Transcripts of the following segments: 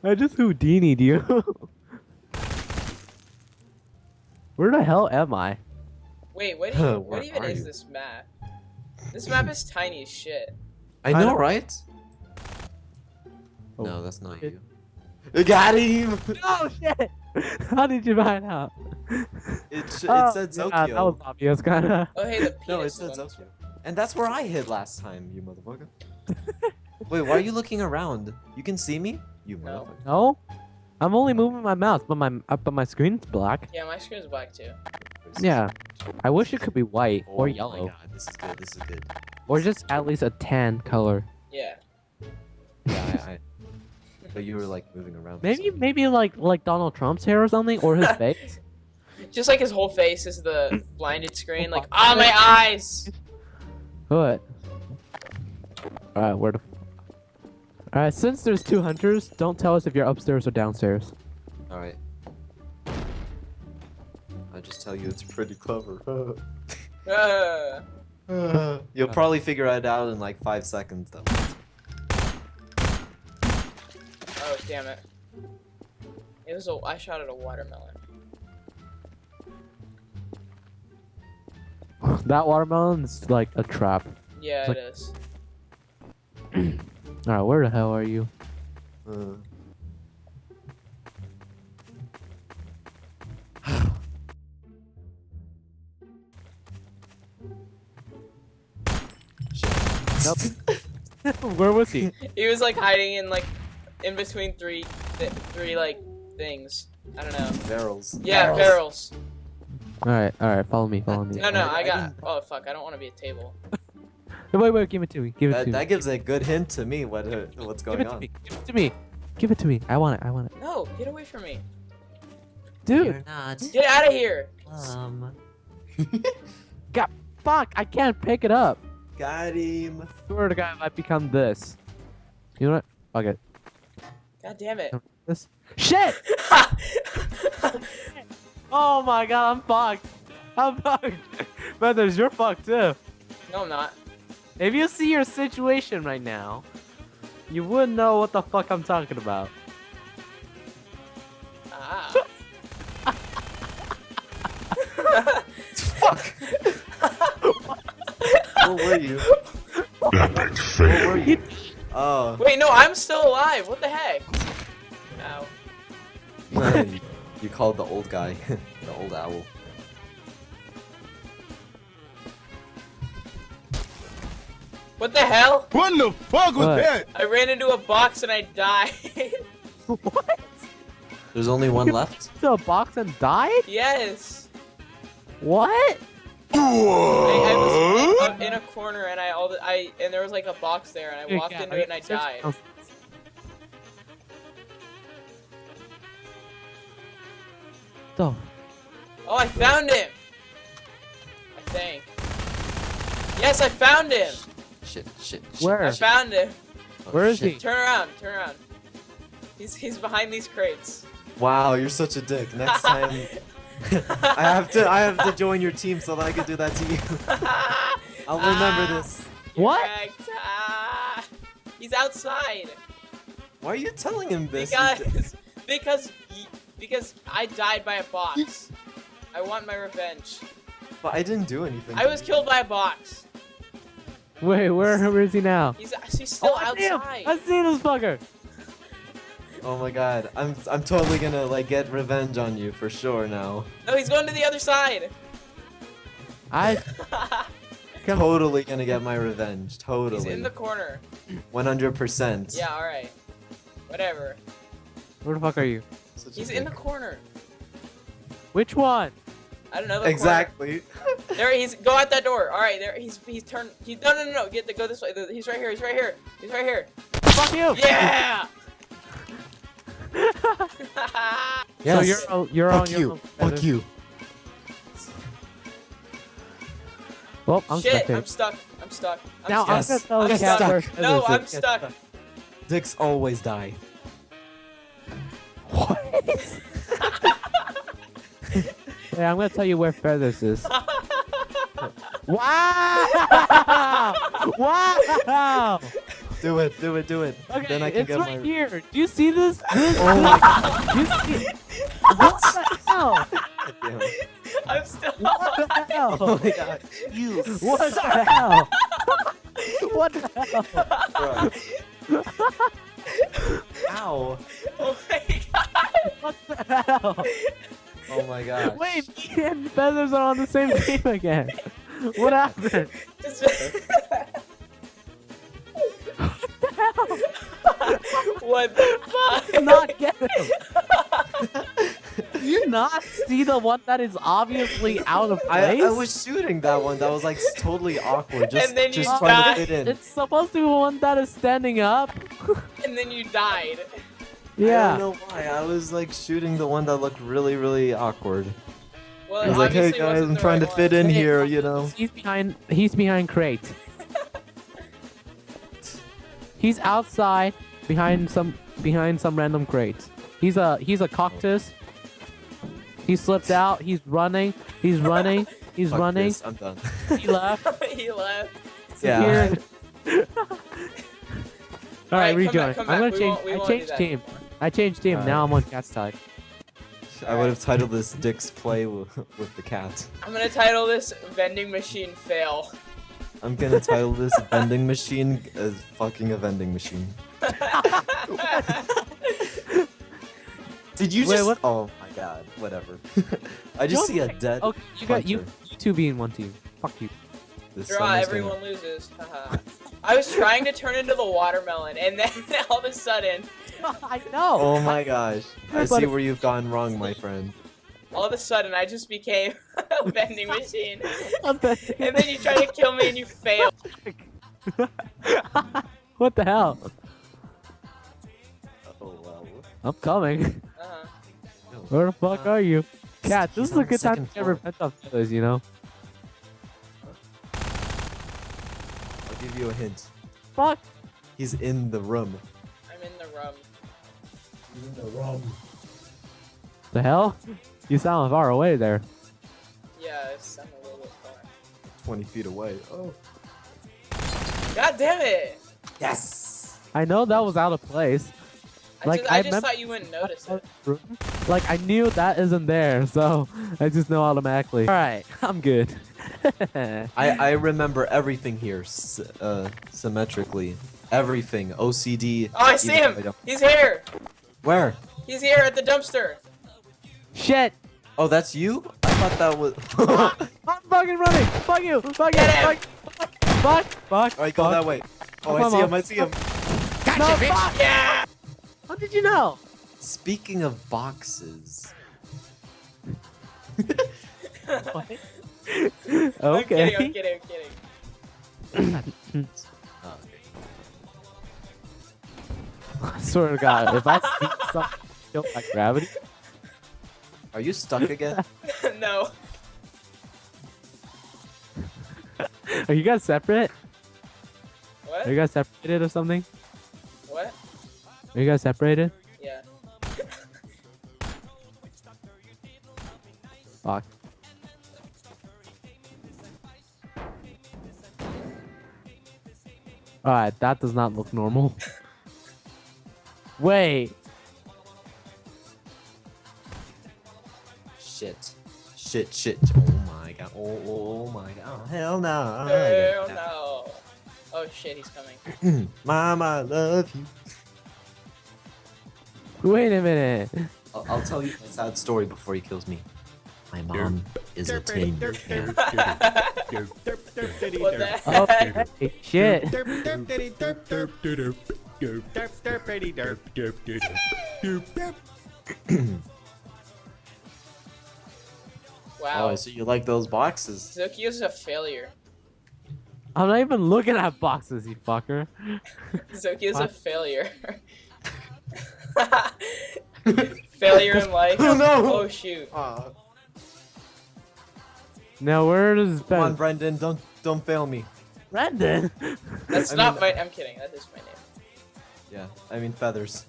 I just Houdini'd you. Where the hell am I? Wait, what Where even are is you? this map? This map is tiny as shit. I I know, don't- right? Oh. No, that's not you. You got him! Oh shit! How did you find out? It said Yeah, Tokyo. that was obvious, kinda. Oh hey, the penis No, it is said on this Tokyo. And that's where I hid last time, you motherfucker. Wait, why are you looking around? You can see me? You No. motherfucker. No, I'm only moving my mouse, but my screen's black. Yeah, my screen's black too. Yeah, I wish it could be white Oh or my yellow, god, this is good, this is good. or just at least a tan color. Yeah. Yeah, but you were like moving around. for Maybe some- maybe like Donald Trump's hair or something, or his face. Just like his whole face is the blinded screen, like, Oh, ah, my eyes! What? Alright, where the... Alright, since there's two hunters, don't tell us if you're upstairs or downstairs. Alright. I'll just tell you it's pretty clever. You'll probably figure it out in like 5 seconds though. Oh, damn it. I shot at a watermelon. That watermelon is like a trap. Yeah, Like- it is. Alright, where the hell are you? Nope. Where was he? He was like hiding in like, in between three like, things. I don't know. Barrels. Yeah, barrels. Alright, follow me, follow me. No, no, I I got. didn't- Oh fuck, I don't want to be a table. Wait, give it to me, give it to me. That gives a good hint to me what's Give going it to on. me, give it to me. Give it to me, I want it, I want it. No, get away from me. Dude, not. Get out of here. fuck, I can't pick it up. Got him. Swear to God, I might become this. You know what? Fuck it. God damn it. This. Shit! Oh my God, I'm fucked. I'm fucked. Brothers, you're fucked too. No, I'm not. If you see your situation right now, you wouldn't know what the fuck I'm talking about. Ah. Fuck. Where were you? Where were you? Oh. Wait, no, I'm still alive. What the heck? Ow. You called the old guy, the old owl. What the hell? What the fuck was What? that? I ran into a box and I died. What? There's only one left? To a box and died? Yes. What? I was in a corner and and there was like a box there and I walked into it and I died. The Oh, I found him. I think. Yes, I found him. Shit. Where? I found him. Oh, Where is shit. he? Turn around. Turn around. He's behind these crates. Wow, you're such a dick. Next time, I have to join your team so that I can do that to you. I'll remember this. What? Correct. Ah. He's outside. Why are you telling him this? Because I died by a box. I want my revenge. But I didn't do anything. I was killed by a box. Wait, where is he now? He's still I see him! outside. I see this fucker! Oh my god, I'm totally gonna like get revenge on you for sure now. No, he's going to the other side. I come Totally gonna get my revenge. Totally. He's in the corner. 100%. Yeah, alright. Whatever. Where the fuck are you? Such a He's in the dick. corner. Which one? I don't know. The Exactly. Corner. There he's. Go out that door. Alright, there he's turned. No. Go this way. He's right here. He's right here. He's right here. Fuck you! Yeah! So Yes. you're on Fuck your you. own. Fuck you. Well, I'm Shit, stuck. I'm stuck. I'm stuck. I'm Now I'm stuck. gonna tell I'm Cat stuck. where No, Feathers I'm is. stuck. Dicks always die. What? Yeah, I'm gonna tell you where Feathers is. Wow! Wow! Do it, do it, do it. Okay, Then I can it's get right my. here. Do you see this? Oh my god. Do you see? What the hell? Damn. I'm still. What the hell? Oh my god. You. What the hell? What the hell? Bruh. Ow. Oh my god. What the hell? Oh my god. Wait, me and Feathers are on the same team again. What happened? What the fuck? Not get him. Do you not see the one that is obviously out of place? I was shooting that one. That was like totally awkward. Just, And then you just trying died. to fit in. It's supposed to be one that is standing up. And then you died. I Yeah. don't know why. I was like shooting the one that looked really, really awkward. Well, I it was like, hey obviously guys, wasn't I'm the trying to right fit one. in Hey, here, you know. He's behind crate. He's outside behind some random crate. He's a cactus. He slipped out. He's running. He's running. He's Fuck running. this, I'm done. He left. He left. Yeah. Disappeared. All right, Alright, rejoin. come I'm back. gonna change. We I won't do changed that team. I changed team. Now I'm on cat's side. I would have titled this Dick's Play with the cat. I'm gonna title this vending machine fail. I'm gonna title this vending machine as fucking a vending machine. Did you Wait, just? what? Oh my god, whatever. I just see a dead. Okay, you got you. hunter. You two be in one team. Fuck you. This Draw, summer's everyone loses. Haha. I was trying to turn into the watermelon, and then all of a sudden, I know. Oh my gosh. I But- see where you've gone wrong, my friend. I just became a vending machine. I'm betting. And then you try to kill me and you fail. What the hell? Oh well. I'm coming. Uh-huh. Where the fuck are you? Cat, this he's is a on the good time second to get floor. repent of feathers, you know? I'll give you a hint. Fuck! He's in the room. I'm in the room. The hell? You sound far away there. Yeah, I'm a little bit far. 20 feet away. Oh. God damn it! Yes! I know that was out of place. I just remember- thought you wouldn't notice it. Like, I knew that isn't there, so I just know automatically. Alright, I'm good. I remember everything here symmetrically. Everything. OCD. Oh, I see even him! though I don't- He's here! Where? He's here at the dumpster! Shit! Oh, that's you? I thought that was. I'm fucking running! Fuck you! Fuck you! Get him! Fuck! Fuck! Alright, go fuck. that way. Oh, Come I see on. him, I see him. No, fuck! Yeah! How did you know? Speaking of boxes. What? I'm kidding, I'm Okay. kidding, I'm kidding. Oh, I swear to God, if I see something killed by gravity, are you stuck again? No. are you guys separate? What? Are you guys separated or something? What? Are you guys separated? Yeah. Fuck. Alright, that does not look normal. Wait. Shit. Shit. Oh my god. Oh my god. Oh, hell no. Hell no. Oh shit, he's coming. Mom, I love you. Wait a minute. I'll tell you a sad story before he kills me. My mom is a tin can. What the Oh, heck? hey, shit. Wow. Oh, so you like those boxes? Zokio's a failure. I'm not even looking at boxes, you fucker. Zokio's a What? failure. Failure in life. Oh, no. Oh shoot. Now where does Come on, Ben? Brendan, don't fail me. Brendan? That's I not mean- my. I'm kidding. That is my name. Yeah, I mean feathers.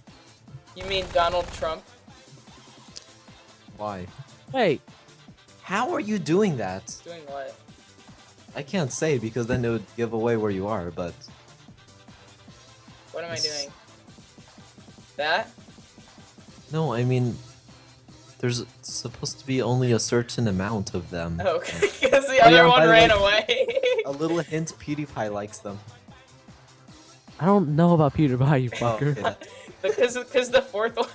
You mean Donald Trump? Why? Wait. How are you doing that? Doing what? I can't say because then it would give away where you are, but What am I doing? That? No, I mean, there's supposed to be only a certain amount of them. Oh, okay. Because the Oh, other yeah, one by the ran way- away. A little hint: PewDiePie likes them. I don't know about PewDiePie, you Oh, fucker. okay, that- Because the fourth one.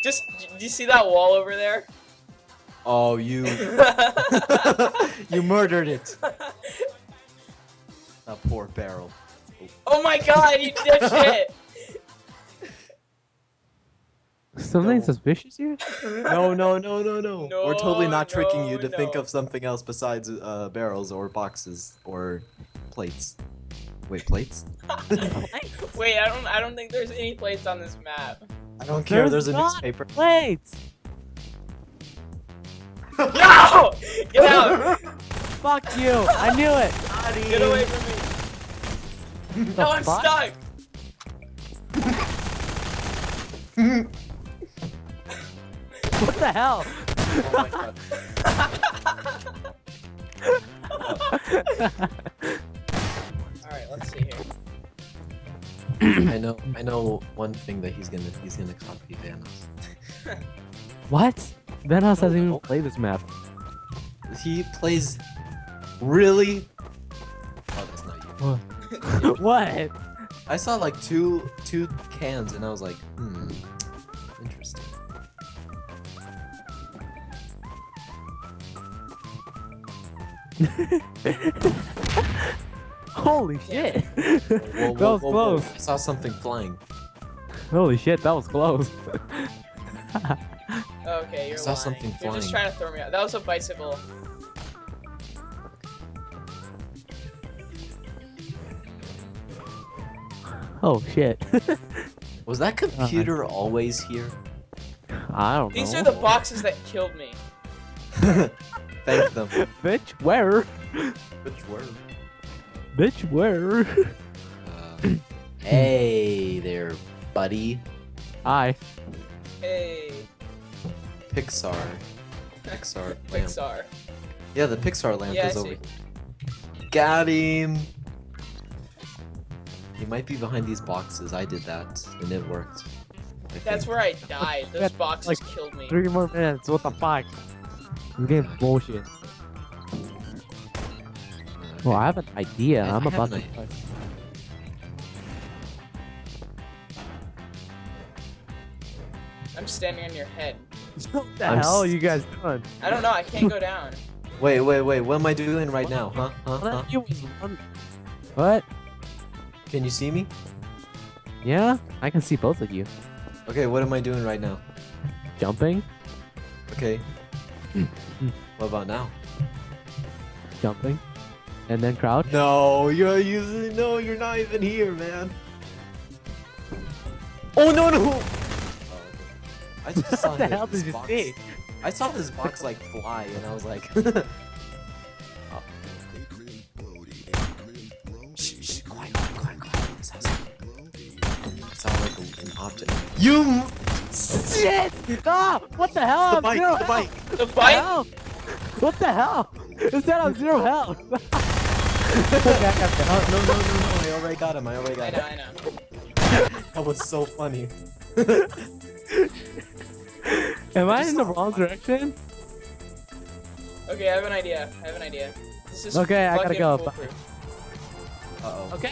Just, do you see that wall over there? oh, you you murdered it. That poor barrel. Oh my god, you dipshit! Something No. suspicious here? No, no, no, no, no. We're totally not tricking you to think no. of something else besides barrels or boxes or plates. Wait, plates? Wait, I don't think there's any plates on this map. I don't care. There's a not newspaper. Plates! No! Get out! Fuck you! I knew it! Get away from me! No, I'm fuck? stuck! What the hell? Oh my god. Alright, let's see here. I know one thing that he's gonna copy Vanos. What? Venhouse hasn't No. even played this map. He plays really. Oh, that's not you. What? I saw like two cans and I was like, interesting. Holy shit! Whoa, That was close. I saw something flying. Holy shit, that was close. Okay, you're saw lying. something You're just flying. trying to throw me out. That was a bicycle. Oh shit. Was that computer always here? I don't know. These are the boxes that killed me. Thank them. Bitch, where? Which were? Bitch, where? Hey there, buddy. Hi. Hey, Pixar. Pixar lamp. Pixar. Yeah, the Pixar lamp Yeah, is I over see. here. Got him. He might be behind these boxes. I did that, and it worked. I That's think. where I died. Those Got, boxes like, killed me. 3 more minutes, what the fuck? This game's bullshit. Well, I have an idea. I I'm have about an to. idea. I'm standing on your head. What the I'm hell are s- you guys doing? I don't know. I can't go down. Wait. What am I doing right now? Huh? Huh? What? Can you see me? Yeah, I can see both of you. Okay, what am I doing right now? Jumping, Okay. What about now? jumping, and then crouch. No, you're using. No, you're not even here, man. Oh no no! Oh, I just saw What the this hell did you box. see? I saw this box like fly, and I was like, shh, quiet. This has it sounds like an object. You. Shit! Ah! What the hell? The I'm bike. zero The bike. The health. bike? What the hell? It said I'm 0 health. No. I already got him. I know. That was so funny. Am I in the wrong direction? Okay, I have an idea. This is Okay, I gotta fucking go. foolproof. Uh oh. Okay.